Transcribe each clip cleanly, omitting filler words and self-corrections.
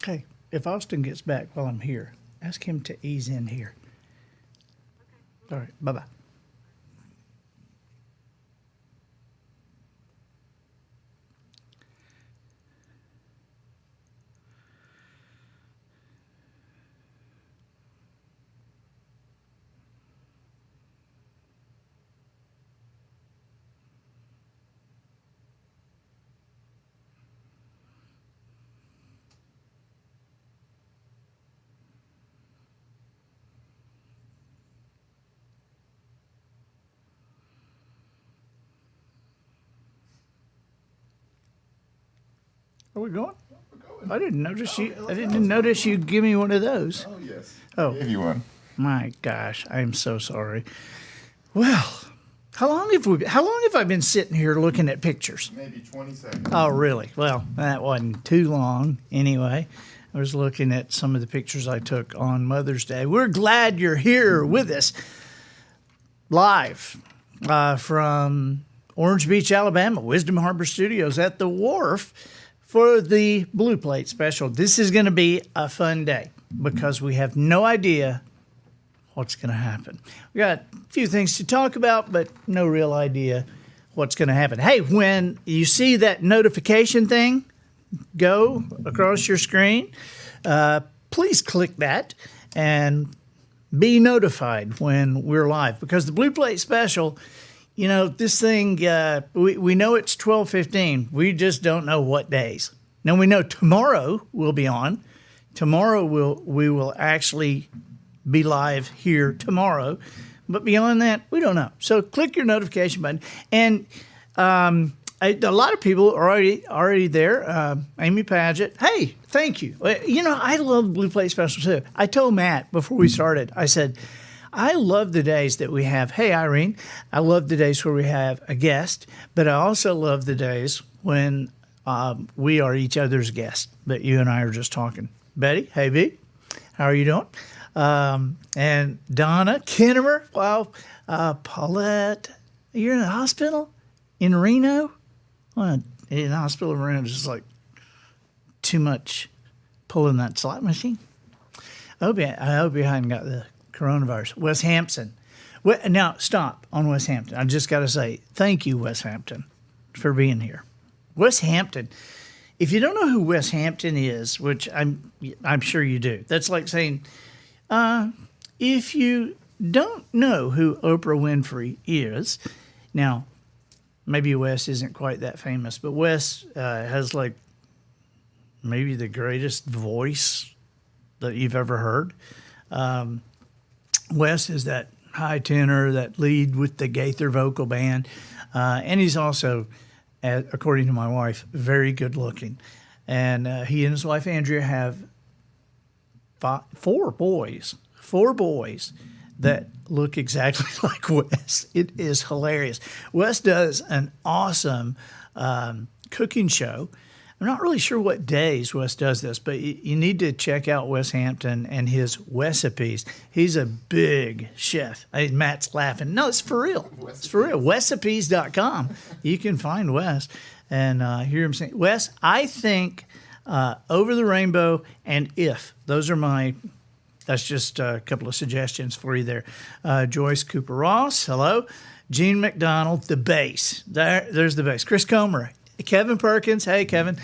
Okay, if Austin gets back while I'm here, ask him to ease in here. All right, bye-bye. Are we going? I didn't notice you. I didn't notice you give me one of those. Oh, yes. Oh. Gave you one. My gosh, I'm so sorry. Well, how long have I been sitting here looking at pictures? Maybe 20 seconds. Oh, really? Well, that wasn't too long anyway. I was looking at some of the pictures I took on Mother's Day. We're glad you're here with us live from Orange Beach, Alabama, Wisdom Harbor Studios at the Wharf for the Blue Plate special. This is going to be a fun day because we have no idea what's going to happen. We got a few things to talk about, but no real idea what's going to happen. Hey, when you see that notification thing go across your screen, please click that and be notified when we're live, because the Blue Plate special, you know, this thing, we know it's 12:15. We just don't know what days. Now, we know tomorrow we'll be on. Tomorrow we will actually be live here tomorrow. But beyond that, we don't know. So click your notification button. And a lot of people are already there. Amy Paget. Hey, thank you. You know, I love Blue Plate Special too. I told Matt before we started, I said, I love the days that we have, hey, Irene, I love the days where we have a guest, but I also love the days when we are each other's guests, but you and I are just talking. Betty, hey, B, how are you doing? And Donna, Kinnemer, wow, Paulette, you're in the hospital in Reno? Well, in the hospital in Reno is just like too much pulling that slot machine. I hope you hadn't got the coronavirus. Wes Hampton. Now, stop on Wes Hampton. I just got to say, thank you, Wes Hampton, for being here. Wes Hampton, if you don't know who Wes Hampton is, which I'm sure you do, that's like saying, if you don't know who Oprah Winfrey is, now, maybe Wes isn't quite that famous, but Wes has like maybe the greatest voice that you've ever heard. Wes is that high tenor, that lead with the Gaither vocal band. And he's also, according to my wife, very good looking. And he and his wife, Andrea, have four boys that look exactly like Wes. It is hilarious. Wes does an awesome cooking show. I'm not really sure what days Wes does this, but you need to check out Wes Hampton and his recipes. He's a big chef. Matt's laughing. No, it's for real. It's for real. Recipes.com. You can find Wes and hear him sing. Wes, I think Over the Rainbow and If. Those are that's just a couple of suggestions for you there. Joyce Cooper Ross, hello. Gene McDonald, the bass. There's the bass. Chris Comer. Kevin Perkins. Hey, Kevin.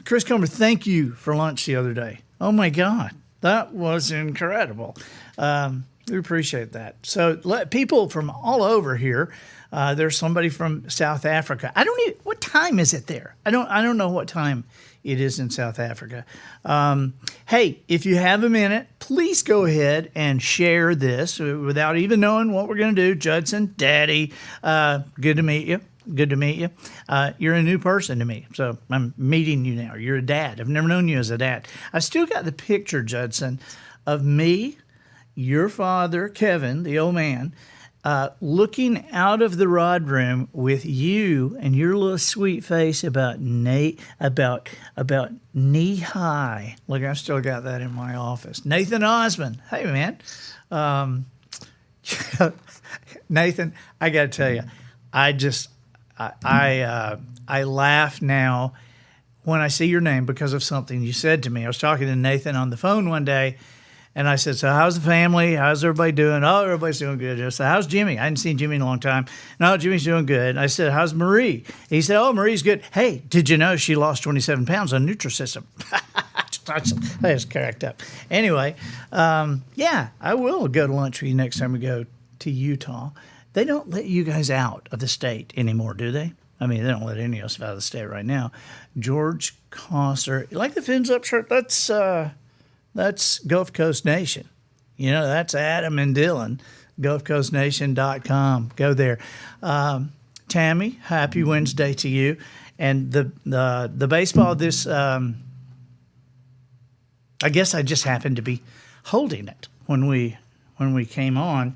Chris Comer, thank you for lunch the other day. Oh, my God. That was incredible. We appreciate that. So people from all over here. There's somebody from South Africa. What time is it there? I don't know what time it is in South Africa. Hey, if you have a minute, please go ahead and share this without even knowing what we're going to do. Judson, Daddy, good to meet you. Good to meet you. You're a new person to me, so I'm meeting you now. You're a dad. I've never known you as a dad. I've still got the picture, Judson, of me, your father, Kevin, the old man, looking out of the rod room with you and your little sweet face about knee high. Look, I still got that in my office. Nathan Osmond. Hey, man. Nathan, I got to tell you, I laugh now when I see your name because of something you said to me. I was talking to Nathan on the phone one day, and I said, "So how's the family? How's everybody doing?" "Oh, everybody's doing good." I said, "How's Jimmy?" I hadn't seen Jimmy in a long time. "No, Jimmy's doing good." And I said, "How's Marie?" He said, "Oh, Marie's good." "Hey, did you know she lost 27 pounds on Nutrisystem?" I just cracked up. Anyway, yeah, I will go to lunch with you next time we go to Utah. They don't let you guys out of the state anymore, do they? I mean, they don't let any of us out of the state right now. George Coster, you like the fins up shirt? That's Gulf Coast Nation. You know, that's Adam and Dylan, GulfCoastNation.com. Go there. Tammy, happy Wednesday to you. And the baseball, this, I guess I just happened to be holding it when we came on.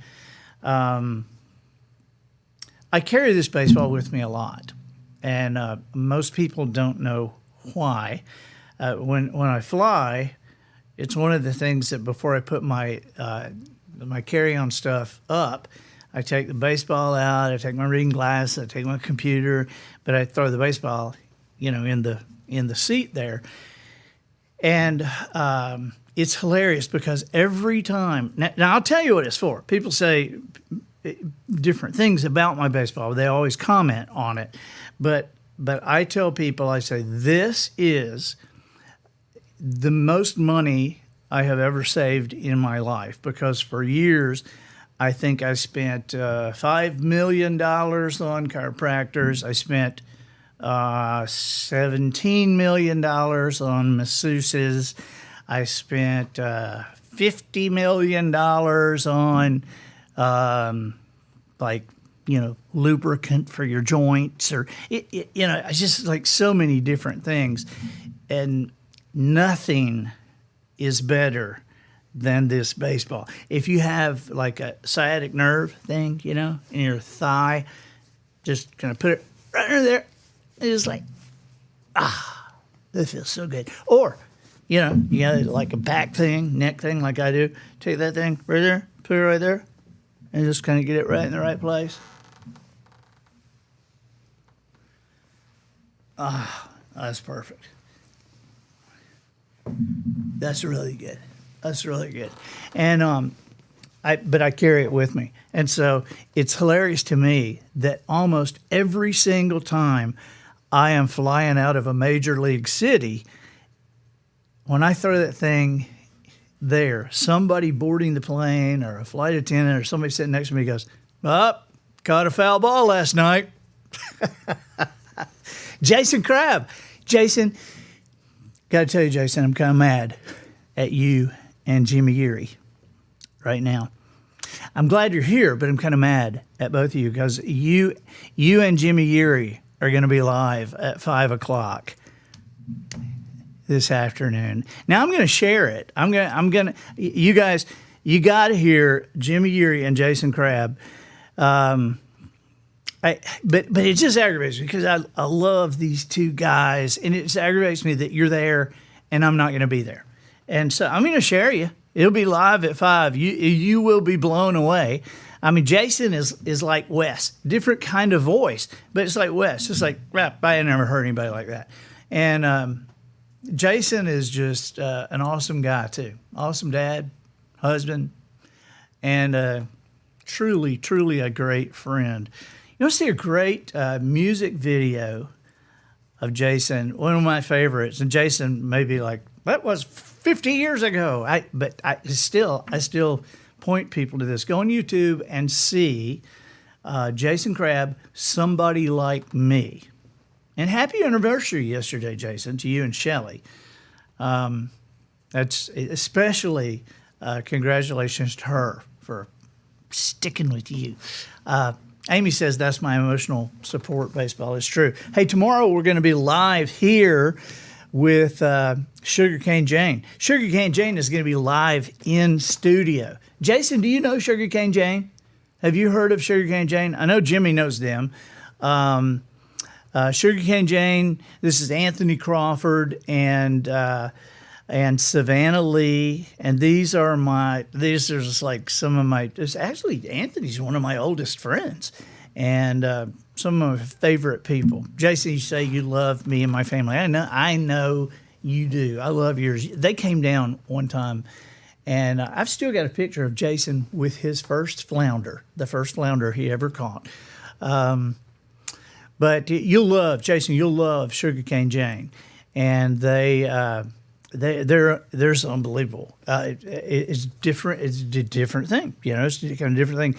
I carry this baseball with me a lot, and most people don't know why. When I fly, it's one of the things that before I put my carry-on stuff up, I take the baseball out, I take my reading glasses, I take my computer, but I throw the baseball, in the seat there. And it's hilarious because every time now I'll tell you what it's for. People say different things about my baseball. They always comment on it, but I tell people, I say, this is the most money I have ever saved in my life, because for years I think I spent $5 million on chiropractors. I spent $17 million on masseuses. I spent $50 million on lubricant for your joints, or it's just like so many different things, and nothing is better than this baseball. If you have like a sciatic nerve thing, in your thigh, just kind of put it right under there. It's like, that feels so good. Or, you got like a back thing, neck thing like I do. Take that thing right there, put it right there, and just kind of get it right in the right place. That's perfect. That's really good. That's really good. And but I carry it with me. And so it's hilarious to me that almost every single time I am flying out of a major league city, when I throw that thing there, somebody boarding the plane or a flight attendant or somebody sitting next to me goes, caught a foul ball last night. Jason Crabb. Jason, got to tell you, Jason, I'm kind of mad at you and Jimmy Geary right now. I'm glad you're here, but I'm kind of mad at both of you because you and Jimmy Geary are going to be live at 5 o'clock this afternoon. Now I'm going to share it. You guys, you got to hear Jimmy Geary and Jason Crabb. But it just aggravates me because I love these two guys, and it just aggravates me that you're there and I'm not going to be there. And so I'm going to share you. It'll be live at 5. You will be blown away. I mean, Jason is like Wes, different kind of voice, but it's like Wes. It's like rap. I never heard anybody like that. And Jason is just an awesome guy too. Awesome dad, husband, and truly, truly a great friend. You want to see a great music video of Jason? One of my favorites, and Jason may be like, that was 50 years ago. I still point people to this. Go on YouTube and see Jason Crabb, Somebody Like Me. And happy anniversary yesterday, Jason, to you and Shelley. That's especially congratulations to her for sticking with you. Amy says that's my emotional support baseball. It's true. Hey, tomorrow we're going to be live here with Sugarcane Jane. Sugarcane Jane is going to be live in studio. Jason, do you know Sugarcane Jane? Have you heard of Sugarcane Jane? I know Jimmy knows them. Sugarcane Jane, this is Anthony Crawford and Savannah Lee, and these are just like some of my. Actually, Anthony's one of my oldest friends, and some of my favorite people. Jason, you say you love me and my family. I know you do. I love yours. They came down one time, and I've still got a picture of Jason with his first flounder, the first flounder he ever caught. But you'll love Jason. You'll love Sugarcane Jane, and they're unbelievable. It's different. It's a different thing. You know, it's kind of a different thing.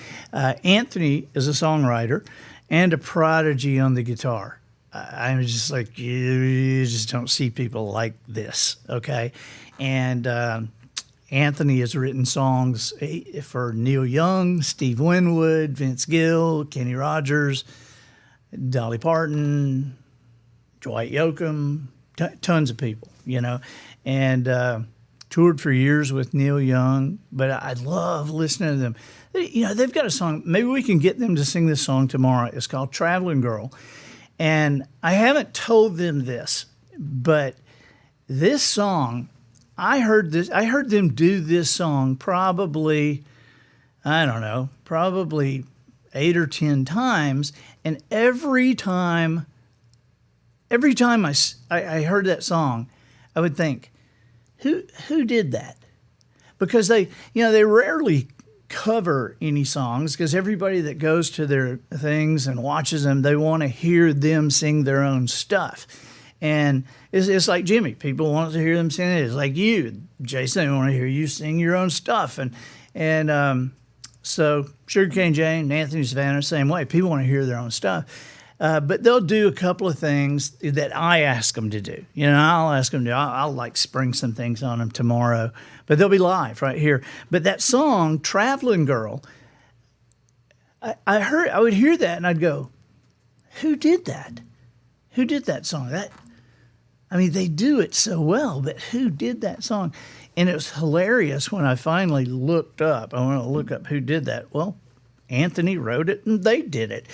Anthony is a songwriter and a prodigy on the guitar. I'm just like, you just don't see people like this, okay? And Anthony has written songs for Neil Young, Steve Winwood, Vince Gill, Kenny Rogers, Dolly Parton, Dwight Yoakam, tons of people, you know, and toured for years with Neil Young. But I love listening to them. You know, they've got a song. Maybe we can get them to sing this song tomorrow. It's called Traveling Girl. And I haven't told them this, but this song, I heard them do this song probably, I don't know, probably 8 or 10 times. And every time I heard that song, I would think, who did that? Because they rarely cover any songs, because everybody that goes to their things and watches them, they want to hear them sing their own stuff. And it's like Jimmy. People want to hear them sing it. It's like you, Jason, they want to hear you sing your own stuff. And so Sugarcane Jane and Anthony Savannah, same way. People want to hear their own stuff. But they'll do a couple of things that I ask them to do. You know, I'll ask them to. I'll like spring some things on them tomorrow, but they'll be live right here. But that song, "Traveling Girl," I would hear that and I'd go, "Who did that? Who did that song?" I mean, they do it so well, but who did that song? And it was hilarious when I finally looked up. I want to look up who did that. Well, Anthony wrote it and they did it.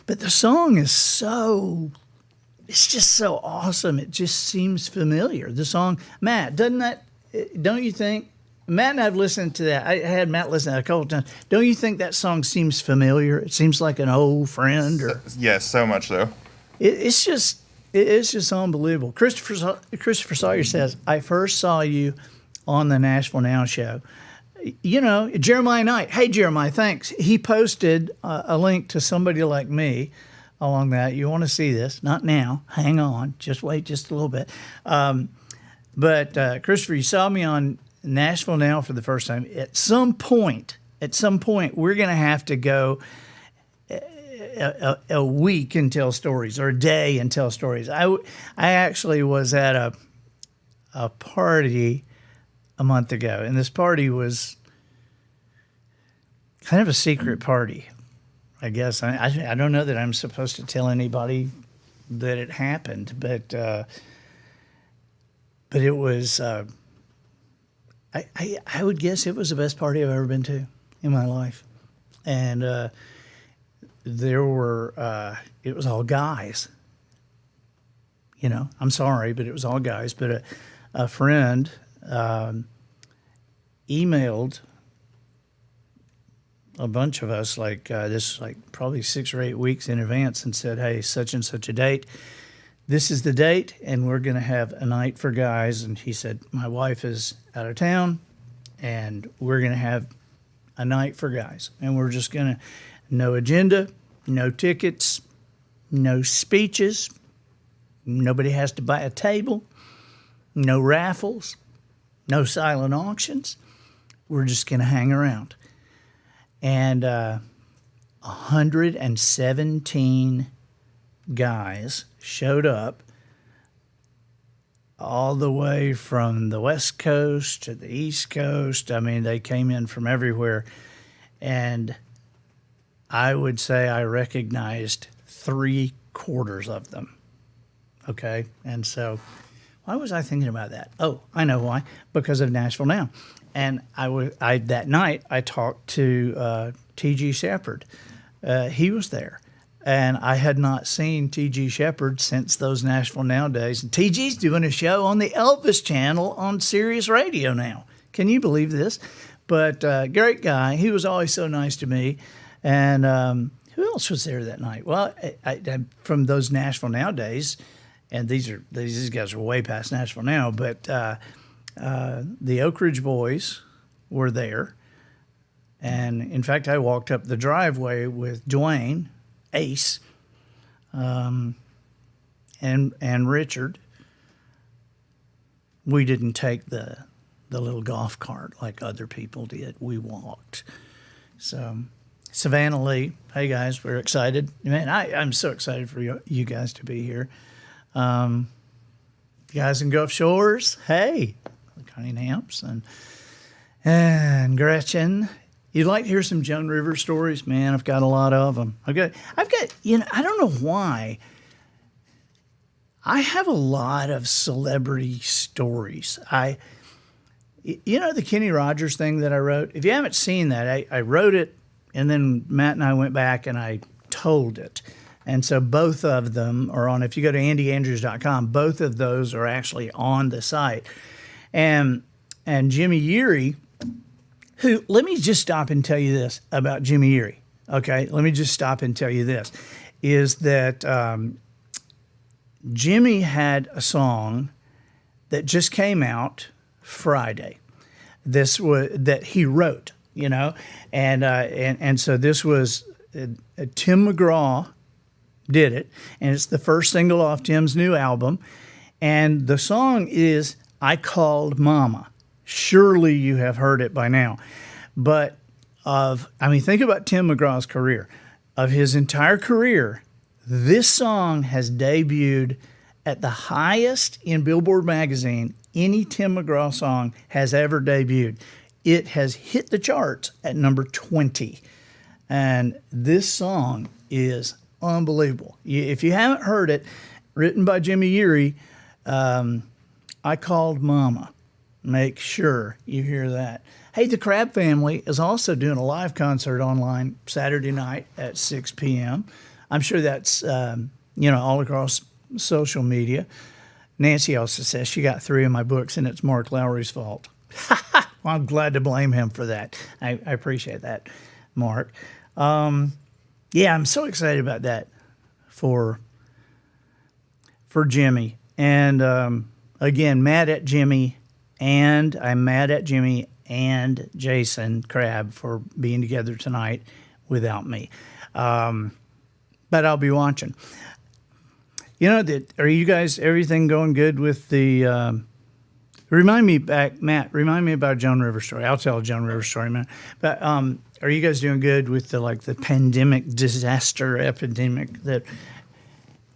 But the song is it's just so awesome. It just seems familiar. The song, Matt, don't you think? Matt and I have listened to that. I had Matt listen to that a couple of times. Don't you think that song seems familiar? It seems like an old friend. Yes, so much so. It's just unbelievable. Christopher Sawyer says, I first saw you on the Nashville Now show. You know, Jeremiah Knight. Hey, Jeremiah, thanks. He posted a link to Somebody Like Me along that. You want to see this? Not now. Hang on. Just wait just a little bit. But Christopher, you saw me on Nashville Now for the first time. At some point, we're going to have to go a week and tell stories, or a day and tell stories. I actually was at a party a month ago, and this party was kind of a secret party, I guess. I don't know that I'm supposed to tell anybody that it happened, but it was. I would guess it was the best party I've ever been to in my life, and there were. It was all guys. You know, I'm sorry, but it was all guys. But a friend emailed a bunch of us probably 6 or 8 weeks in advance and said, hey, such and such a date. This is the date, and we're going to have a night for guys. And he said, my wife is out of town, and we're going to have a night for guys. And we're just going to, no agenda, no tickets, no speeches. Nobody has to buy a table, no raffles, no silent auctions. We're just going to hang around. And 117 guys showed up all the way from the West Coast to the East Coast. I mean, they came in from everywhere. And I would say I recognized 3/4 of them. Okay? And so why was I thinking about that? Oh, I know why. Because of Nashville Now. And that night I talked to T.G. Shepherd. He was there. And I had not seen T.G. Shepherd since those Nashville Now days. And T.G.'s doing a show on the Elvis channel on Sirius Radio now. Can you believe this? But great guy. He was always so nice to me. And who who else was there that night? Well, from those Nashville Now days, and these guys are way past Nashville now, but the Oak Ridge Boys were there. And in fact, I walked up the driveway with Dwayne, Ace, and Richard. We didn't take the little golf cart like other people did. We walked. So, Savannah Lee, hey guys, we're excited. Man, I'm so excited for you guys to be here. Guys in Gulf Shores, hey, Cunninghams and Gretchen. You'd like to hear some Joan Rivers stories? Man, I've got a lot of them. I've got, I don't know why. I have a lot of celebrity stories. The Kenny Rogers thing that I wrote? If you haven't seen that, I wrote it, and then Matt and I went back and I told it. And so both of them are on, if you go to andyandrews.com, both of those are actually on the site. And Jimmy Yeary, who, let me just stop and tell you this about Jimmy Yeary, okay? Let me just stop and tell you this, is that Jimmy had a song that just came out Friday. This was that he wrote, and so this was Tim McGraw did it, and it's the first single off Tim's new album, and the song is "I Called Mama." Surely you have heard it by now, but think about Tim McGraw's career. Of his entire career, this song has debuted at the highest in Billboard magazine any Tim McGraw song has ever debuted. It has hit the charts at number 20. And this song is unbelievable. If you haven't heard it, written by Jimmy Yeary, I Called Mama. Make sure you hear that. Hey, the Crab Family is also doing a live concert online Saturday night at 6 p.m. I'm sure that's, all across social media. Nancy also says she got 3 of my books, and it's Mark Lowry's fault. Well, I'm glad to blame him for that. I appreciate that, Mark. I'm so excited about that for Jimmy. And again, mad at Jimmy, and I'm mad at Jimmy and Jason Crabb for being together tonight without me. But I'll be watching. Are you guys, everything going good with the, Matt, remind me about a Joan Rivers story. I'll tell a Joan Rivers story, man. But are you guys doing good with the pandemic, disaster epidemic that,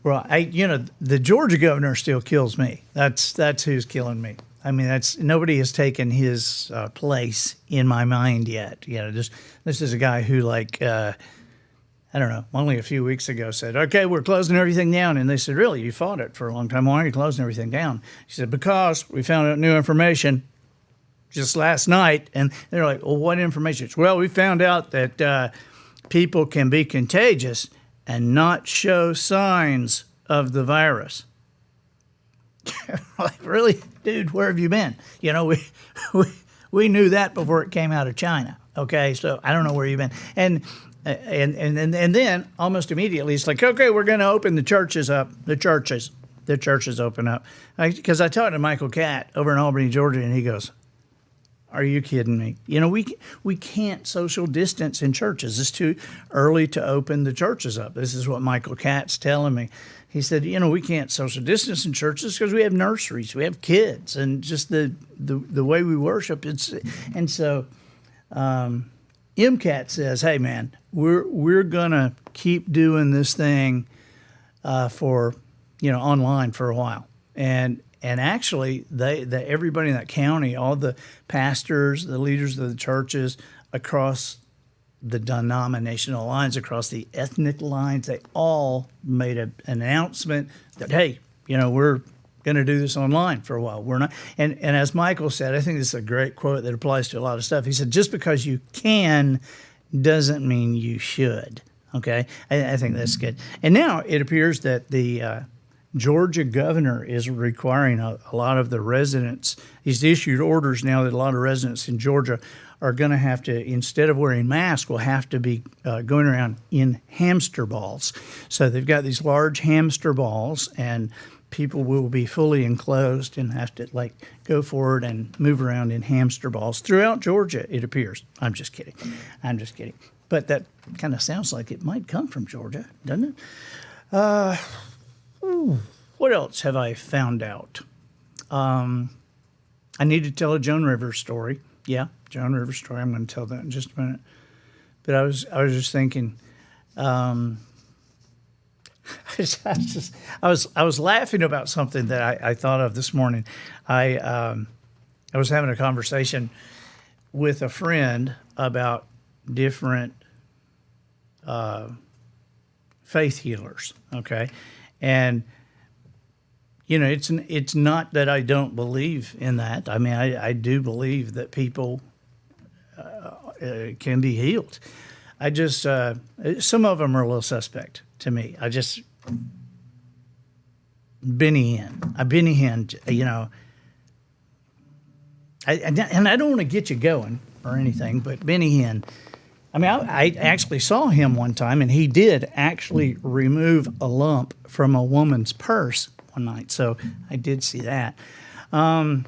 the Georgia governor still kills me. That's who's killing me. I mean, nobody has taken his place in my mind yet. This is a guy who I don't know, only a few weeks ago said, okay, we're closing everything down. And they said, really, you fought it for a long time. Why are you closing everything down? He said, because we found out new information just last night. And they're like, well, what information? Well, we found out that people can be contagious and not show signs of the virus. Like, really? Dude, where have you been? We knew that before it came out of China. Okay, so I don't know where you've been. And then almost immediately it's like, okay, we're going to open the churches up. The churches open up. Because I talked to Michael Catt over in Albany, Georgia, and he goes, are you kidding me? We can't social distance in churches. It's too early to open the churches up. This is what Michael Catt's telling me. He said, we can't social distance in churches because we have nurseries, we have kids, and just the way we worship. And so MCAT says, hey, man, we're going to keep doing this thing for, online for a while. And actually, everybody in that county, all the pastors, the leaders of the churches across the denominational lines, across the ethnic lines, they all made an announcement that, hey, we're going to do this online for a while. We're not. And as Michael said, I think this is a great quote that applies to a lot of stuff. He said, just because you can doesn't mean you should. Okay? I think that's good. And now it appears that the Georgia governor is requiring a lot of the residents, he's issued orders now that a lot of residents in Georgia are going to have to, instead of wearing masks, will have to be going around in hamster balls. So they've got these large hamster balls, and people will be fully enclosed and have to like go forward and move around in hamster balls throughout Georgia, it appears. I'm just kidding. But that kind of sounds like it might come from Georgia, doesn't it? What else have I found out? I need to tell a Joan Rivers story. Yeah, Joan Rivers story. I'm going to tell that in just a minute. But I was just thinking, I was laughing about something that I thought of this morning. I was having a conversation with a friend about different faith healers. Okay, and you know, it's not that I don't believe in that. I mean, I do believe that people can be healed. I just some of them are a little suspect to me. I just Benny Hinn, you know. And I don't want to get you going or anything, but Benny Hinn. I mean, I actually saw him one time, and he did actually remove a lump from a woman's purse one night. So I did see that. What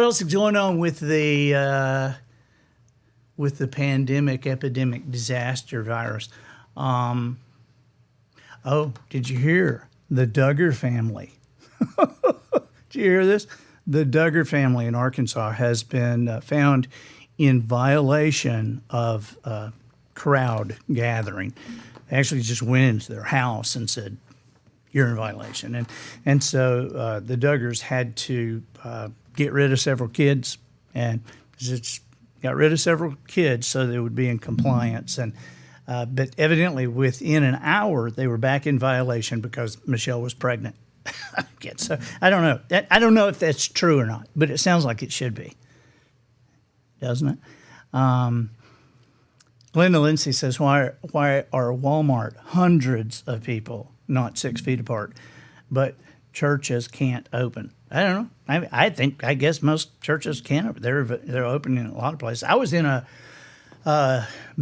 else is going on with the pandemic, epidemic, disaster virus? Oh, did you hear the Duggar family? Did you hear this? The Duggar family in Arkansas has been found in violation of crowd gathering. They actually just went into their house and said, "You're in violation." And so the Duggars had to get rid of several kids, and just got rid of several kids so they would be in compliance. And but evidently within an hour they were back in violation because Michelle was pregnant. So I don't know. I don't know if that's true or not, but it sounds like it should be, doesn't it? Glenda Lindsay says, why are Walmart hundreds of people not 6 feet apart, but churches can't open? I don't know. I guess most churches can open. They're open in a lot of places. I was in a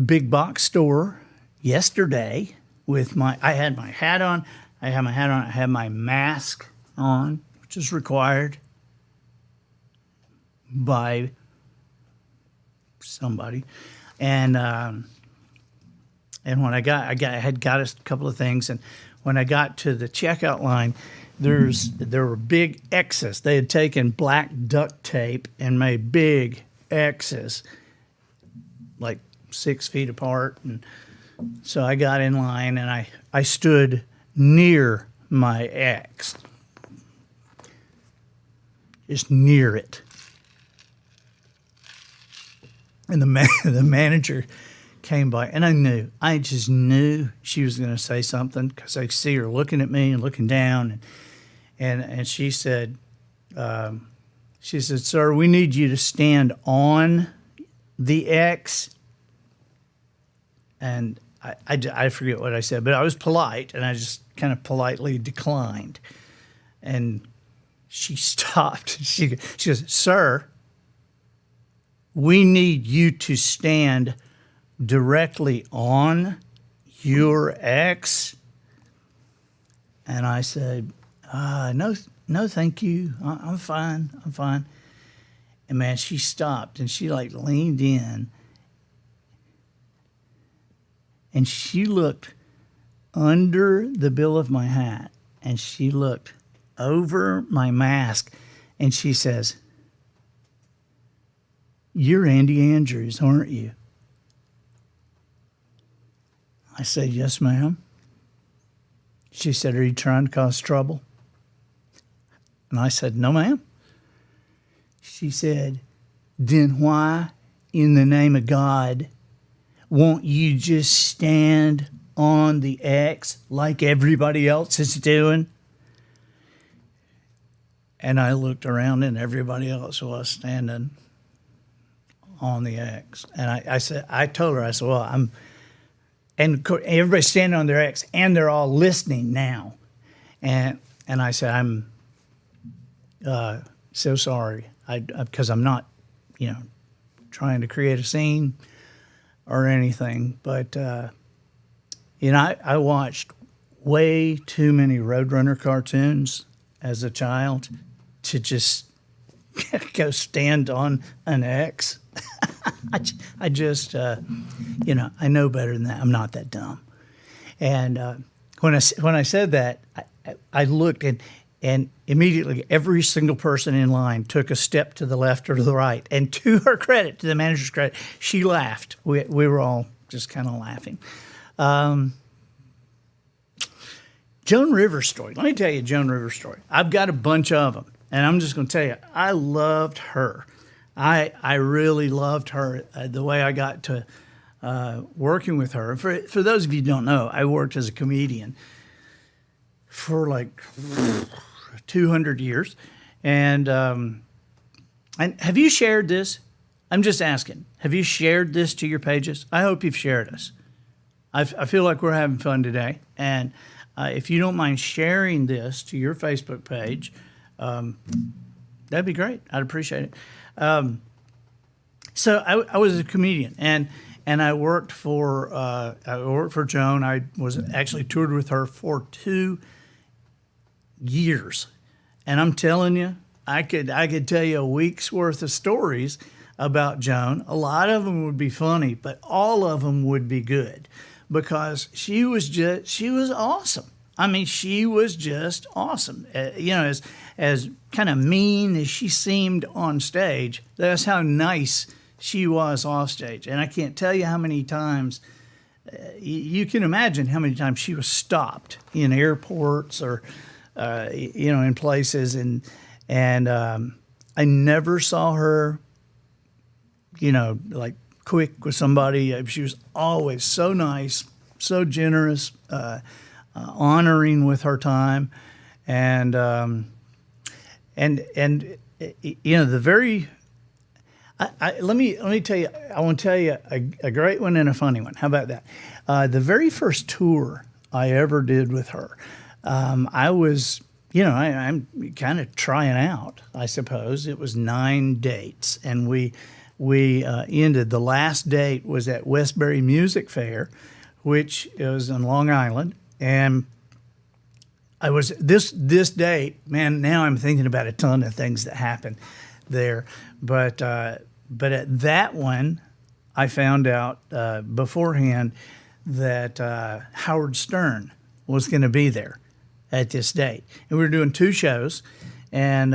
big box store yesterday with I had my hat on. I had my mask on, which is required by somebody, and when I had got a couple of things, and when I got to the checkout line, there were big X's. They had taken black duct tape and made big X's, like 6 feet apart, and so I got in line and I stood near my X, just near it. And the manager came by, and I just knew she was going to say something because I see her looking at me and looking down, and she said, "Sir, we need you to stand on the X." And I forget what I said, but I was polite, and I just kind of politely declined. And she stopped. She goes, "Sir, we need you to stand directly on your X." And I said, no, thank you. I'm fine. And man, she stopped, and she like leaned in, and she looked under the bill of my hat, and she looked over my mask, and she says, "You're Andy Andrews, aren't you?" I said, "Yes, ma'am." She said, "Are you trying to cause trouble?" And I said, "No, ma'am." She said, "Then why, in the name of God, won't you just stand on the X like everybody else is doing?" And I looked around, and everybody else was standing on the X. And I told her, well, and everybody's standing on their X, and they're all listening now. And I said, "I'm so sorry, because I'm not, trying to create a scene or anything. But, I watched way too many Roadrunner cartoons as a child to just go stand on an X. I just, I know better than that. I'm not that dumb. And when I said that, I looked and immediately every single person in line took a step to the left or to the right. And to her credit, to the manager's credit, she laughed. We were all just kind of laughing. Joan Rivers story. Let me tell you a Joan Rivers story. I've got a bunch of them, and I'm just going to tell you, I loved her. I really loved her, the way I got to working with her. For those of you who don't know, I worked as a comedian for like 200 years. And have you shared this? I'm just asking. Have you shared this to your pages? I hope you've shared us. I feel like we're having fun today. And if you don't mind sharing this to your Facebook page, that'd be great. I'd appreciate it. So I was a comedian, and I worked for Joan. I was actually toured with her for 2 years, and I'm telling you, I could tell you a week's worth of stories about Joan. A lot of them would be funny, but all of them would be good because she was awesome. I mean, she was just awesome. As kind of mean as she seemed on stage, that's how nice she was off stage. And I can't tell you how many times, you can imagine how many times she was stopped in airports or, in places. And I never saw her, like quick with somebody. She was always so nice, so generous, honoring with her time, and the very. Let me tell you. I want to tell you a great one and a funny one. How about that? The very first tour I ever did with her, I was, I'm kind of trying out. I suppose it was 9 dates, and we ended. The last date was at Westbury Music Fair, which was in Long Island. And I was this date, man. Now I'm thinking about a ton of things that happened there, but at that one, I found out beforehand that Howard Stern was going to be there at this date, and we were doing 2 shows, and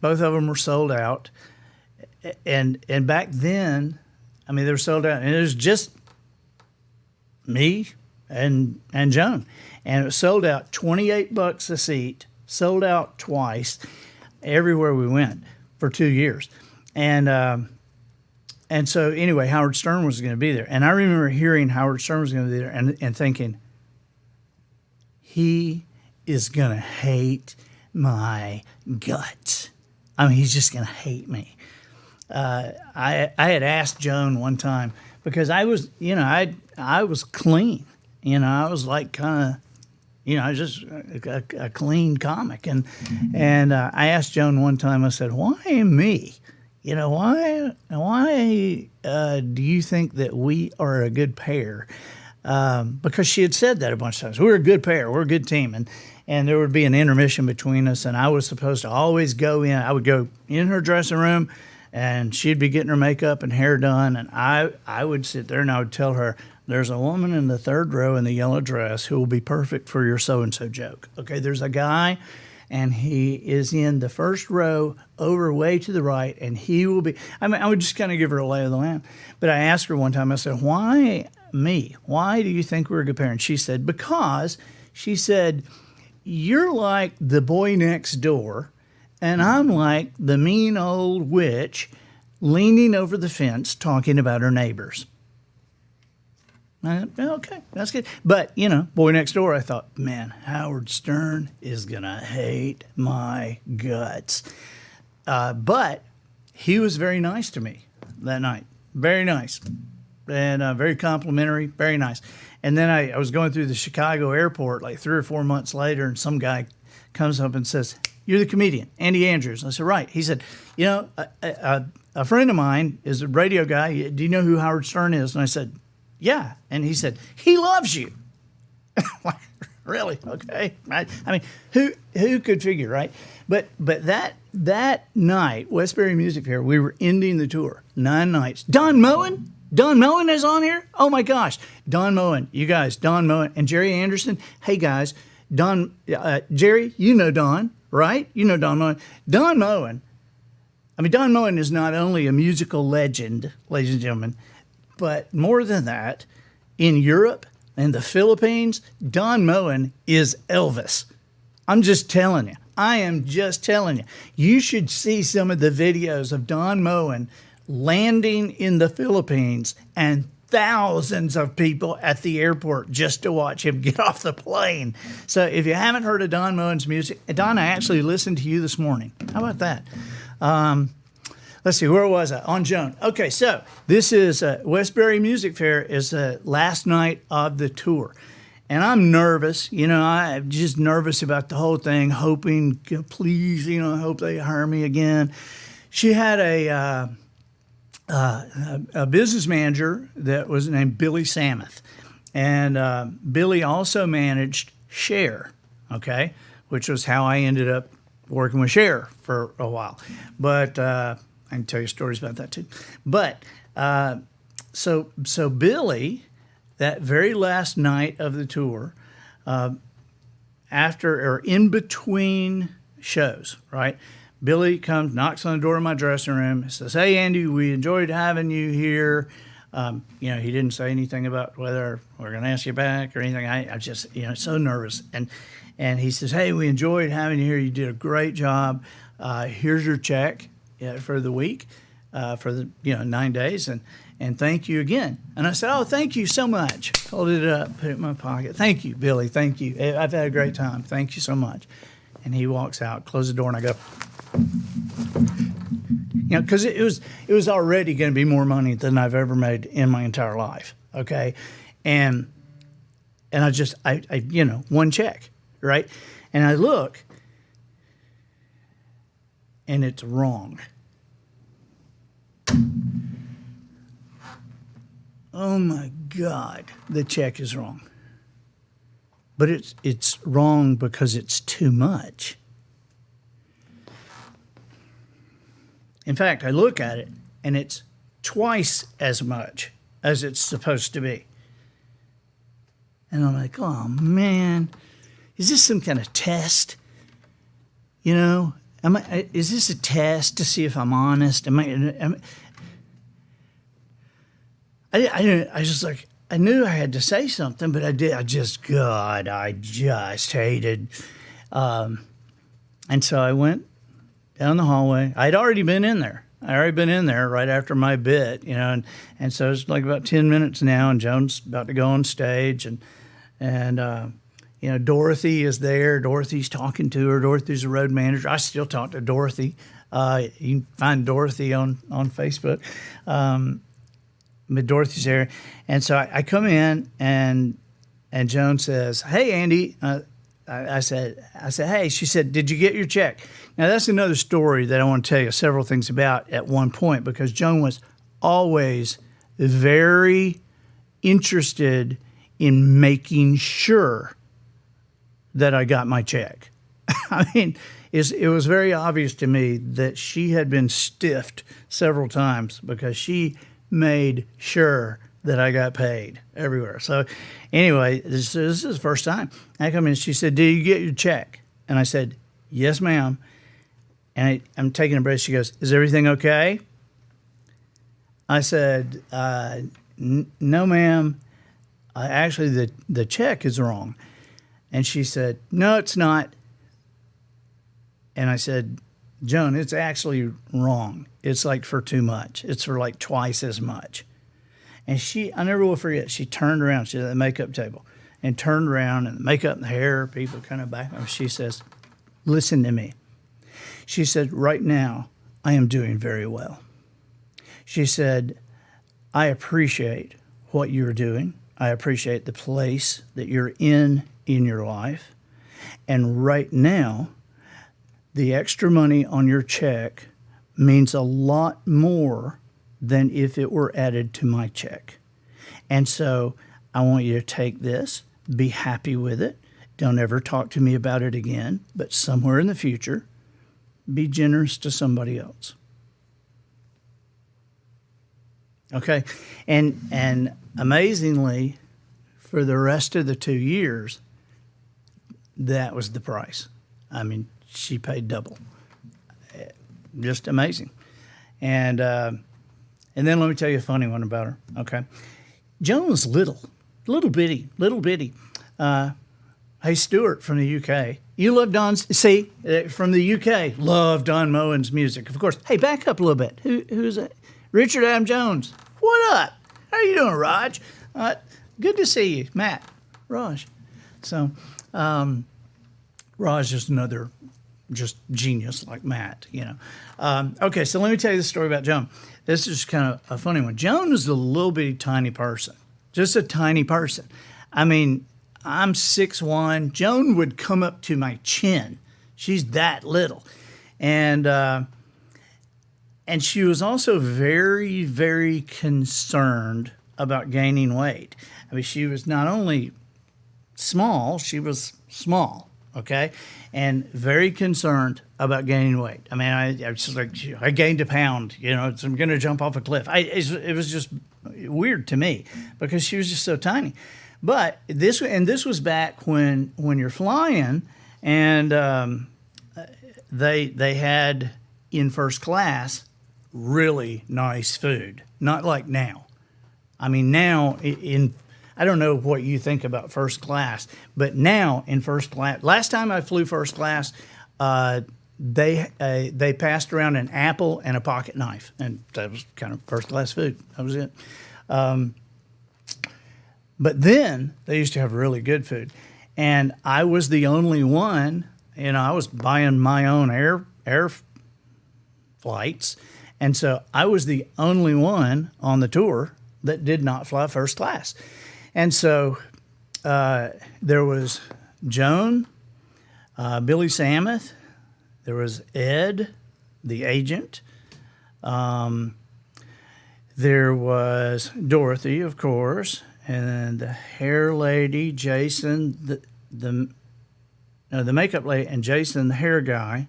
both of them were sold out. And back then, I mean, they were sold out, and it was just me and Joan, and it was sold out $28 a seat, sold out twice, everywhere we went for 2 years, and so anyway, Howard Stern was going to be there, and I remember hearing Howard Stern was going to be there, and thinking, he is going to hate my guts. I mean, he's just going to hate me. I had asked Joan one time because I was, I was clean. I was like kind of, just a clean comic. And I asked Joan one time, I said, why me? Why do you think that we are a good pair? Because she had said that a bunch of times. We're a good pair. We're a good team. And there would be an intermission between us. And I was supposed to always go in. I would go in her dressing room, and she'd be getting her makeup and hair done. And I would sit there and I would tell her, there's a woman in the 3rd row in the yellow dress who will be perfect for your so-and-so joke. Okay, there's a guy, and he is in the 1st row over way to the right, and he will be, I would just kind of give her a lay of the land. But I asked her one time, I said, why me? Why do you think we're a good pair? And she said, because, she said, you're like the boy next door, and I'm like the mean old witch leaning over the fence talking about her neighbors. Okay, that's good. But, boy next door, I thought, man, Howard Stern is going to hate my guts. But he was very nice to me that night. Very nice. And very complimentary, very nice. And then I was going through the Chicago airport like 3 or 4 months later, and some guy comes up and says, you're the comedian, Andy Andrews. I said, right. He said, a friend of mine is a radio guy. Do you know who Howard Stern is? And I said, yeah. And he said, he loves you. Like, really? Okay. I mean, who could figure, right? But that night, Westbury Music Fair, we were ending the tour, 9 nights. Don Moen is on here. Oh my gosh, Don Moen, you guys, Don Moen and Jerry Anderson. Hey guys, Jerry, you know Don, right? You know Don Moen. Don Moen. I mean, Don Moen is not only a musical legend, ladies and gentlemen, but more than that, in Europe and the Philippines, Don Moen is Elvis. I'm just telling you. I am just telling you. You should see some of the videos of Don Moen landing in the Philippines and thousands of people at the airport just to watch him get off the plane. So if you haven't heard of Don Moen's music, Don, I actually listened to you this morning. How about that? Let's see, where was I? On Joan. Okay, so this is Westbury Music Fair is the last night of the tour. And I'm nervous, I'm just nervous about the whole thing, hoping, please, I hope they hire me again. She had a business manager that was named Billy Samuth. And Billy also managed Cher, okay, which was how I ended up working with Cher for a while. But I can tell you stories about that too. But so Billy, that very last night of the tour, after or in between shows, right? Billy comes, knocks on the door of my dressing room, says, "Hey, Andy, we enjoyed having you here." He didn't say anything about whether we're going to ask you back or anything. I just, so nervous. And he says, "Hey, we enjoyed having you here. You did a great job. Here's your check for the week, for the 9 days, and thank you again." And I said, "Oh, thank you so much." Folded it up, put it in my pocket. "Thank you, Billy. Thank you. I've had a great time. Thank you so much." And he walks out, closes the door, and I go, because it was already going to be more money than I've ever made in my entire life. Okay, and I just one check, right? And I look, and it's wrong. Oh my God, the check is wrong. But it's wrong because it's too much. In fact, I look at it and it's twice as much as it's supposed to be. And I'm like, oh man, is this some kind of test? Is this a test to see if I'm honest? I just like, I knew I had to say something, but I just hated. And so I went down the hallway. I'd already been in there. Right after my bit, and so it's like about 10 minutes now, and Joan's about to go on stage, and Dorothy is there. Dorothy's talking to her. Dorothy's a road manager. I still talk to Dorothy. You can find Dorothy on Facebook. But Dorothy's there, and so I come in, and Joan says, "Hey, Andy." I said, "Hey." She said, "Did you get your check?" Now that's another story that I want to tell you several things about at one point, because Joan was always very interested in making sure that I got my check. I mean, it was very obvious to me that she had been stiffed several times because she made sure that I got paid everywhere. So anyway, this is the first time. I come in, she said, "Did you get your check?" And I said, "Yes, ma'am." And I'm taking a breath. She goes, "Is everything okay?" I said, "No, ma'am. Actually, the check is wrong." And she said, "No, it's not." And I said, "Joan, it's actually wrong. It's like for too much. It's for like twice as much." And I never will forget, she turned around, she was at the makeup table, and turned around, and the makeup and the hair, people kind of back. She says, "Listen to me." She said, "Right now, I am doing very well." She said, "I appreciate what you're doing. I appreciate the place that you're in your life. And right now, the extra money on your check means a lot more than if it were added to my check. And so I want you to take this, be happy with it. Don't ever talk to me about it again, but somewhere in the future, be generous to somebody else. Okay? And amazingly, for the rest of the 2 years, that was the price. I mean, she paid double. Just amazing. And then let me tell you a funny one about her. Okay. Joan was little bitty. Hey, Stuart from the UK. You love from the UK, love Don Moen's music, of course. Hey, back up a little bit. Who's that? Richard Adam Jones. What up? How you doing, Raj? Good to see you, Matt. Raj. So, Raj is another just genius like Matt, you know. Okay, so let me tell you the story about Joan. This is kind of a funny one. Joan is a little bitty tiny person, just a tiny person. I mean, I'm 6'1". Joan would come up to my chin. She's that little. And she was also very, very concerned about gaining weight. I mean, she was not only small, she was small, okay? And very concerned about gaining weight. I mean, I was just like, I gained a pound, you know, so I'm going to jump off a cliff. It was just weird to me because she was just so tiny. But this was back when you're flying, and they had in first class really nice food, not like now. I mean, now I don't know what you think about first class, but now in first class, last time I flew first class, they passed around an apple and a pocket knife, and that was kind of first class food. That was it. But then they used to have really good food, and I was the only one. You know, I was buying my own air flights, and so I was the only one on the tour that did not fly first class. And so there was Joan, Billy Samuth, there was Ed, the agent, there was Dorothy, of course, and then the hair lady, Jason, the makeup lady, and Jason, the hair guy.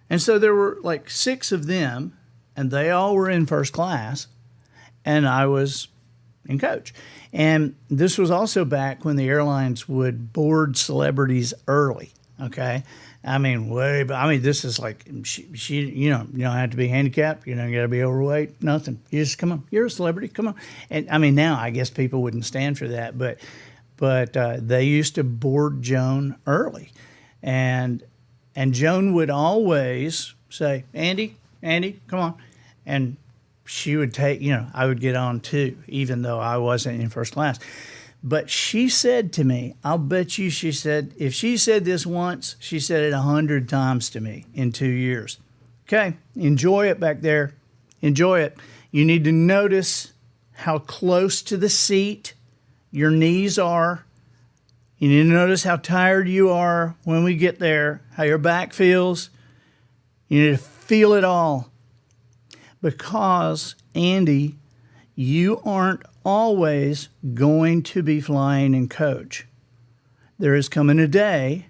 And so there were like 6 of them, and they all were in first class, and I was in coach. And this was also back when the airlines would board celebrities early, okay? I mean, this is like, she you don't have to be handicapped. You don't got to be overweight, nothing. You just come on. You're a celebrity, come on. And I mean, now I guess people wouldn't stand for that, but they used to board Joan early. And Joan would always say, Andy, come on. And she would take, I would get on too, even though I wasn't in first class. But she said to me, I'll bet you, she said, if she said this once, she said it 100 times to me in 2 years. Okay, enjoy it back there. Enjoy it. You need to notice how close to the seat your knees are. You need to notice how tired you are when we get there, how your back feels. You need to feel it all. Because, Andy, you aren't always going to be flying in coach. There is coming a day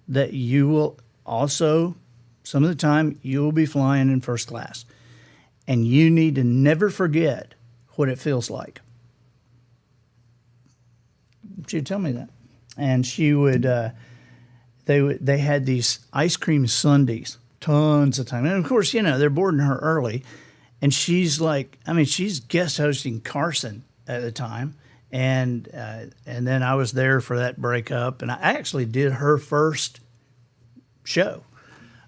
that you will also, some of the time, you will be flying in first class. And you need to never forget what it feels like. She'd tell me that. And she would, they had these ice cream sundaes tons of time. And of course, they're boarding her early. And she's like, she's guest hosting Carson at the time. And then I was there for that breakup. And I actually did her first show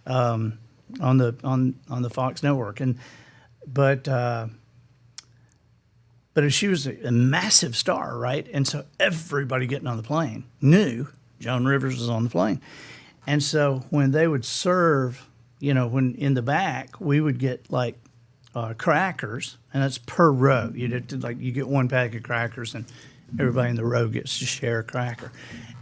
on the Fox network. But she was a massive star, right? And so everybody getting on the plane knew Joan Rivers was on the plane. And so when they would serve, when in the back, we would get like crackers, and that's per row. You get one pack of crackers, and everybody in the row gets to share a cracker.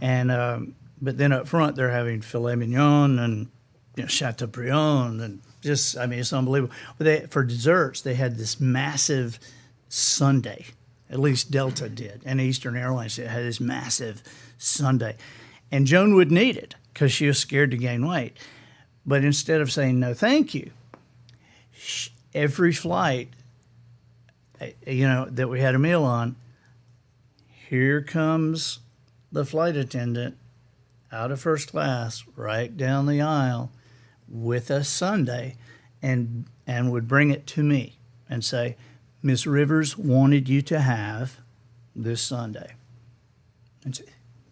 And but then up front, they're having filet mignon and Chateaubriand, and just, I mean, it's unbelievable. But for desserts, they had this massive sundae. At least Delta did, and Eastern Airlines had this massive sundae. And Joan wouldn't eat it because she was scared to gain weight. But instead of saying no, thank you, every flight, that we had a meal on, here comes the flight attendant out of first class, right down the aisle, with a sundae, and would bring it to me and say, Miss Rivers wanted you to have this sundae. And say,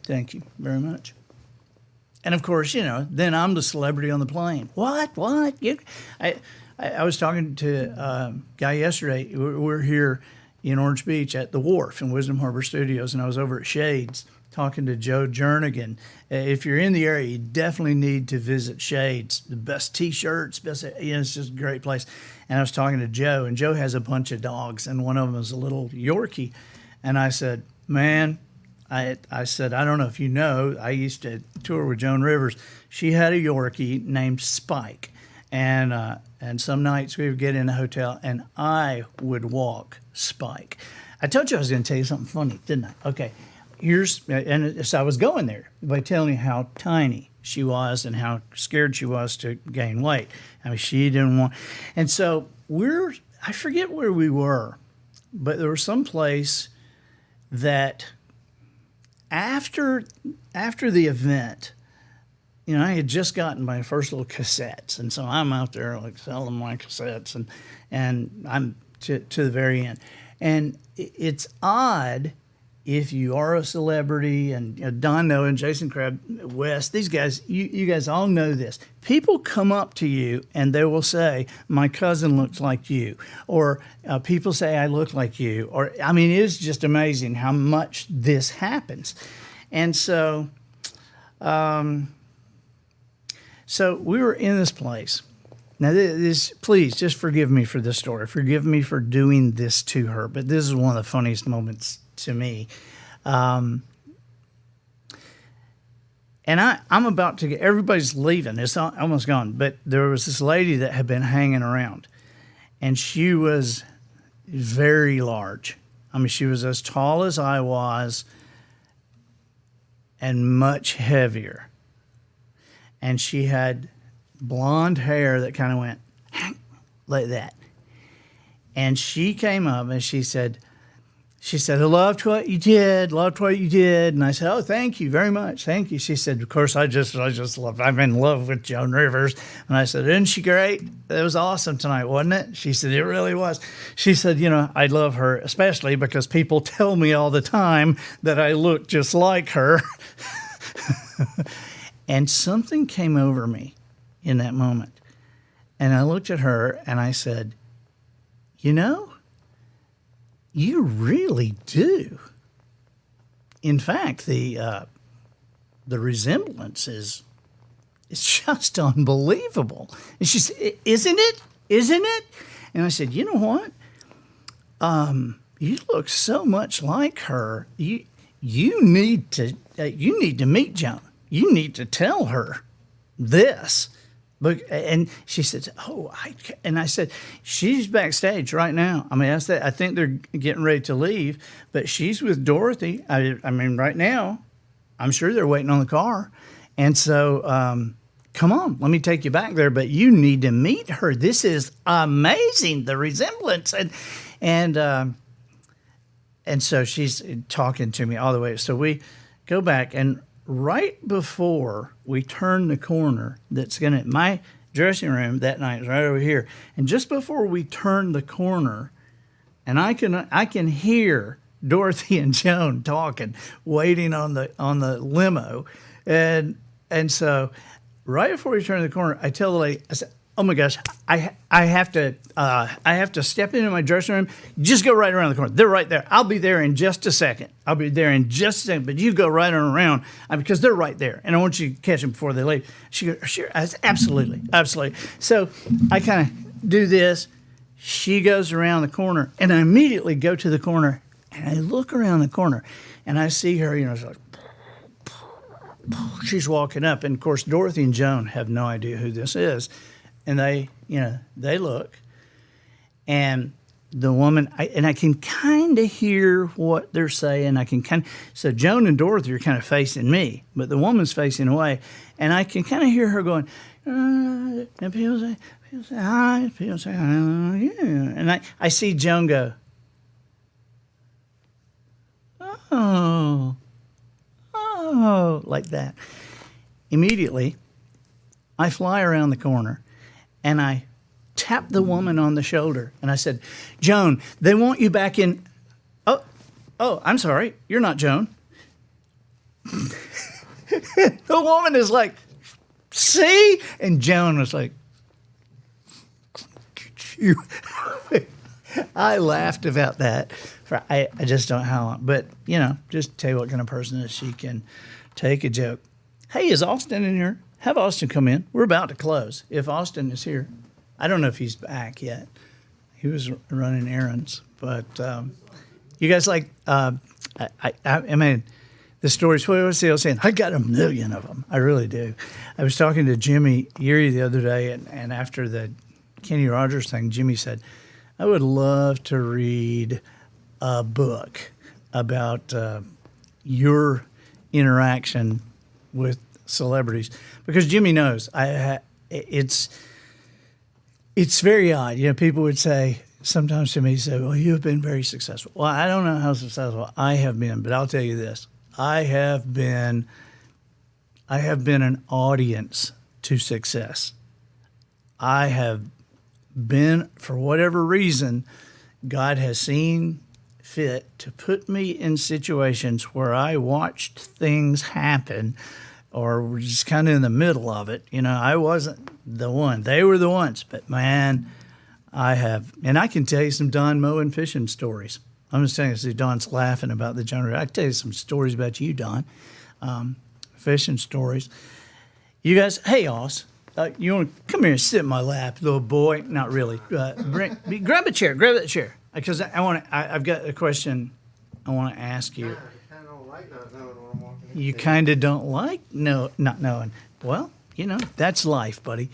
thank you very much. And of course, then I'm the celebrity on the plane. What? I was talking to a guy yesterday. We're here in Orange Beach at the Wharf in Wisdom Harbor Studios, and I was over at Shades talking to Joe Jernigan. If you're in the area, you definitely need to visit Shades. The best T-shirts, it's just a great place. And I was talking to Joe, and Joe has a bunch of dogs, and one of them is a little Yorkie. And I said, man, I said, I don't know if you know, I used to tour with Joan Rivers. She had a Yorkie named Spike. And some nights we would get in a hotel, and I would walk Spike. I told you I was going to tell you something funny, didn't I? Okay. So I was going there by telling you how tiny she was and how scared she was to gain weight. I mean, she didn't want, and so I forget where we were, but there was some place that after the event, I had just gotten my first little cassettes, and so I'm out there like selling my cassettes, and I'm to the very end, and it's odd. If you are a celebrity, and Don Noah and Jason Crabb, Wes, these guys, you guys all know this. People come up to you and they will say, my cousin looks like you. Or people say, I look like you. Or, I mean, it's just amazing how much this happens. And so, so we were in this place. Now, please just forgive me for this story. Forgive me for doing this to her. But this is one of the funniest moments to me. And I'm about to get, everybody's leaving. It's almost gone. But there was this lady that had been hanging around, and she was very large. I mean, she was as tall as I was and much heavier. And she had blonde hair that kind of went like that. And she came up and she said, I loved what you did. And I said, oh, thank you very much. Thank you. She said, of course, I'm in love with Joan Rivers. And I said, isn't she great? It was awesome tonight, wasn't it? She said, it really was. She said, I love her, especially because people tell me all the time that I look just like her. And something came over me in that moment. And I looked at her and I said, you really do. In fact, the resemblance is just unbelievable. And she said, isn't it? And I said, you know what? You look so much like her. You need to meet Joan. You need to tell her this. And she said, and I said, she's backstage right now. I mean, I think they're getting ready to leave, but she's with Dorothy. I mean, right now, I'm sure they're waiting on the car. And so, come on, let me take you back there, but you need to meet her. This is amazing, the resemblance. And so she's talking to me all the way. So we go back, and right before we turn the corner, my dressing room that night is right over here. And just before we turn the corner, and I can hear Dorothy and Joan talking, waiting on the limo. And so right before we turn the corner, I tell the lady, I said, oh my gosh, I have to step into my dressing room. Just go right around the corner. They're right there. I'll be there in just a second. But you go right on around because they're right there. And I want you to catch them before they leave. She goes, sure. I said, absolutely. So I kind of do this. She goes around the corner, and I immediately go to the corner, and I look around the corner, and I see her, it's like, she's walking up, and of course Dorothy and Joan have no idea who this is, and they look, and the woman, I can kind of hear what they're saying. So Joan and Dorothy are kind of facing me, but the woman's facing away, and I can kind of hear her going, and people say hi, people say hi, yeah, and I see Joan go, oh, like that. Immediately, I fly around the corner, and I tapped the woman on the shoulder, and I said, Joan, they want you back in. Oh, I'm sorry. You're not Joan. The woman is like, see? And Joan was like, I laughed about that. I just don't know how long. But, just tell you what kind of person is. She can take a joke. Hey, is Austin in here? Have Austin come in. We're about to close. If Austin is here. I don't know if he's back yet. He was running errands. But you guys like, I mean, the stories, what was I saying? I got a million of them. I really do. I was talking to Jimmy Erie the other day, and after the Kenny Rogers thing, Jimmy said, I would love to read a book about your interaction with celebrities. Because Jimmy knows, it's very odd. People would say, sometimes to me, well, you have been very successful. Well, I don't know how successful I have been, but I'll tell you this. I have been an audience to success. I have been, for whatever reason, God has seen fit to put me in situations where I watched things happen or were just kind of in the middle of it. I wasn't the one. They were the ones. But, man, I have. And I can tell you some Don Moe and fishing stories. I'm just telling you, see, Don's laughing about the genre. I can tell you some stories about you, Don. Fishing stories. You guys, hey, Oz, you want to come here and sit in my lap, little boy? Not really. Grab a chair. Grab that chair. Because I've got a question I want to ask you. I kind of don't like not knowing what I'm walking into. You kind of don't like not knowing. Well, that's life, buddy.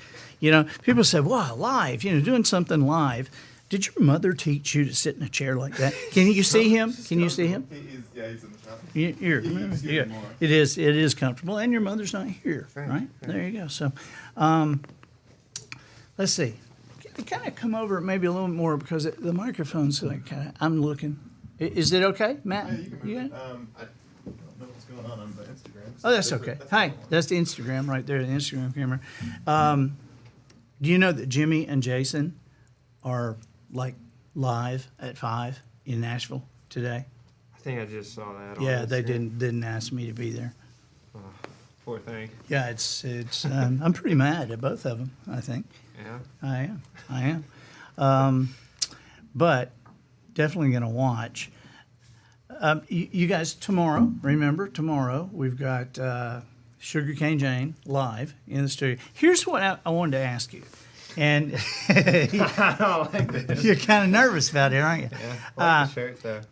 People say, wow, live, doing something live. Did your mother teach you to sit in a chair like that? Can you see him? Can you see him? He's in the shop. Yeah, it is comfortable, and your mother's not here, right? There you go. So, let's see. Kind of come over maybe a little more because the microphone's like I'm looking. Is it okay, Matt? Yeah, you can move it. I don't know what's going on the Instagram. Oh, that's okay. Hi, that's the Instagram right there, the Instagram camera. Do you know that Jimmy and Jason are like live at 5 in Nashville today? I think I just saw that. Yeah, they didn't ask me to be there. Poor thing. Yeah, it's. I'm pretty mad at both of them. I think. Yeah. I am. But definitely going to watch. You guys, tomorrow, remember, tomorrow we've got Sugarcane Jane live in the studio. Here's what I wanted to ask you. And I don't like this. You're kind of nervous about it, aren't you? Yeah, I like the shirt, though.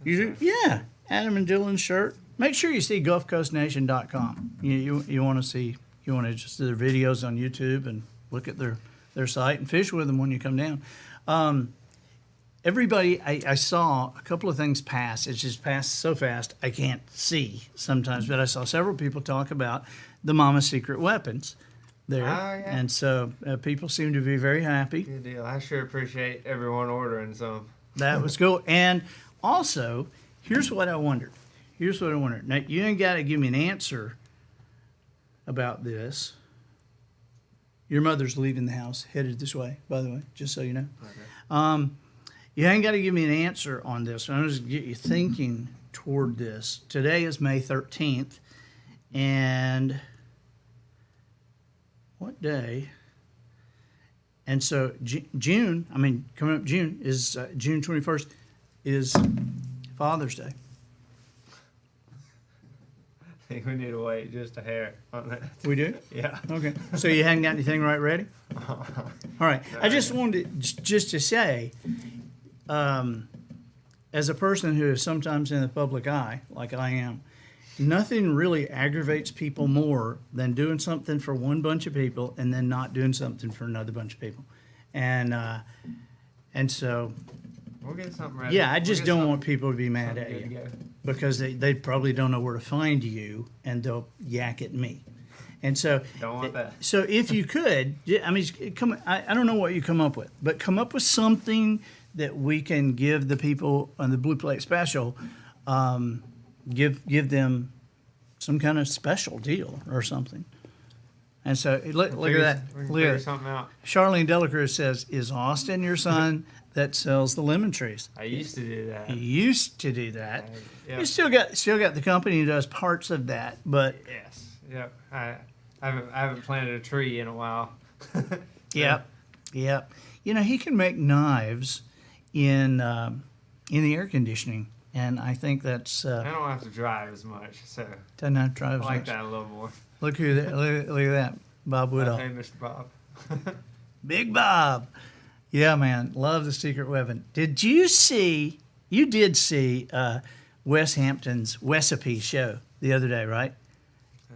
You do? Yeah, Adam and Dylan's shirt. Make sure you see GulfCoastNation.com. You want to see, just see their videos on YouTube and look at their site and fish with them when you come down. Everybody, I saw a couple of things pass. It's just passed so fast I can't see sometimes, but I saw several people talk about the Mama Secret weapons there. Oh, yeah. And so people seem to be very happy. Good deal. I sure appreciate everyone ordering some. That was cool. And also, here's what I wondered. Now, you ain't got to give me an answer about this. Your mother's leaving the house, headed this way, by the way, just so you know. Okay. You ain't got to give me an answer on this. I'm just get you thinking toward this. Today is May 13th, and what day? And so June, coming up June is June 21st is Father's Day. I think we need to wait just a hair on that. We do? Yeah. Okay. So you hadn't got anything ready? All right. I just wanted just to say, as a person who is sometimes in the public eye, like I am, nothing really aggravates people more than doing something for one bunch of people and then not doing something for another bunch of people. And so, We'll get something ready. yeah, I We'll just get don't something- want people to be mad something at good to you go. because they probably don't know where to find you and they'll yak at me. And so, Don't want that. so if you could, I mean, I don't know what you come up with, but come up with something that we can give the people on the Blue Plate Special, give them some kind of special deal or something. And so look at that. We can Look figure at something out. Charlene Delacruz says, "Is Austin your son that sells the lemon trees?" I used to do that. He used to do that. Yeah. You still got the company who does parts of that, but Yes. Yep. I haven't planted a tree in a while. yep. You know, he can make knives in the air conditioning, and I think that's I don't have to drive as much, so doesn't have to drive I as like much. that a little more. Look who that, look at that, Bob Woodall, Hey, Mr. Bob. Big Bob. Yeah, man, love the secret weapon. Did you see? You did see Wes Hampton's Wecipe show the other day, right?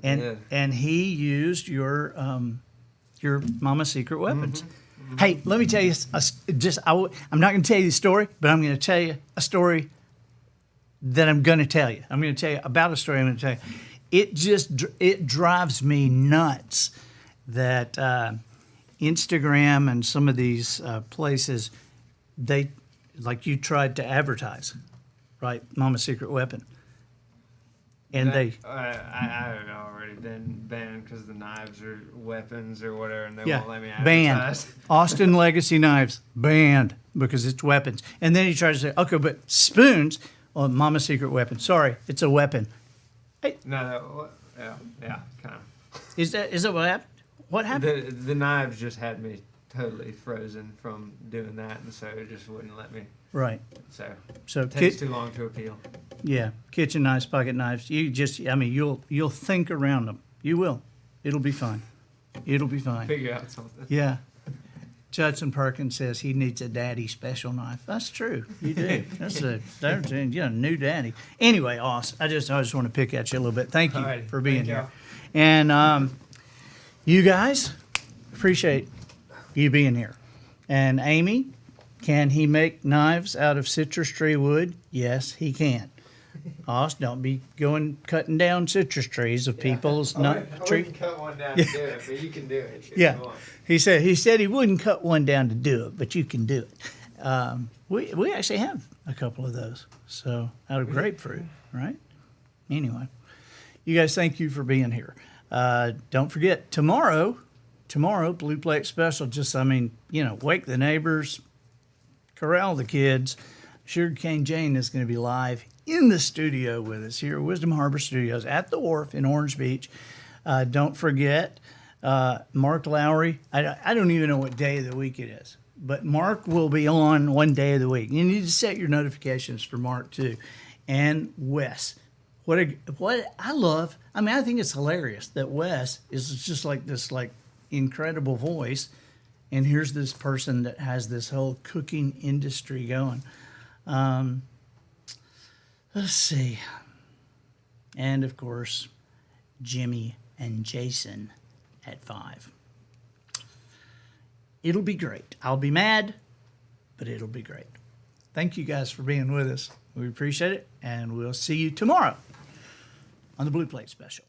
did. And he used your mama's secret weapons. Hey, let me tell you I'm not going to tell you the story, but I'm going to tell you a story that I'm going to tell you. I'm going to tell you about a story I'm going to tell you. It drives me nuts that Instagram and some of these places, they, like you tried to advertise, right? Mama's secret weapon. And they, I had already been banned because the knives are weapons or whatever, and they yeah, won't let me banned. advertise. Austin Legacy knives, banned because it's weapons. And then he tries to say, okay, but spoons, well, Mama's secret weapon. Sorry, it's a weapon. No, yeah, kind of. Is that what happened? What happened? The knives just had me totally frozen from doing that, and so it just wouldn't let me. Right. So So it takes too long to appeal. yeah, kitchen knives, pocket knives. You'll think around them. You will. It'll be fine. It'll be fine. Figure out something. Yeah. Judson Perkins says he needs a daddy special knife. That's true. You do. That's a new daddy. Anyway, Oz, I just want to pick at you a little bit. Thank you Alrighty. for being Thank here. y'all. And you guys, appreciate you being here. And Amy, can he make knives out of citrus tree wood? Yes, he can. Oz, don't be cutting down citrus trees of people's tree. wouldn't cut one down to do it, but you can do it. if Yeah. you want. He said he wouldn't cut one down to do it, but you can do it. We actually have a couple of those. So out of grapefruit, right? Anyway, you guys, thank you for being here. Don't forget tomorrow, Blue Plate Special. Wake the neighbors, corral the kids. Sugarcane Jane is going to be live in the studio with us here at Wisdom Harbor Studios at the Wharf in Orange Beach. Don't forget. Mark Lowry, I don't even know what day of the week it is, but Mark will be on one day of the week. You need to set your notifications for Mark too. And Wes, what I love, I think it's hilarious that Wes is just like this incredible voice, and here's this person that has this whole cooking industry going. Let's see. And of course, Jimmy and Jason at 5. It'll be great. I'll be mad, but it'll be great. Thank you guys for being with us. We appreciate it, and we'll see you tomorrow on the Blue Plate Special.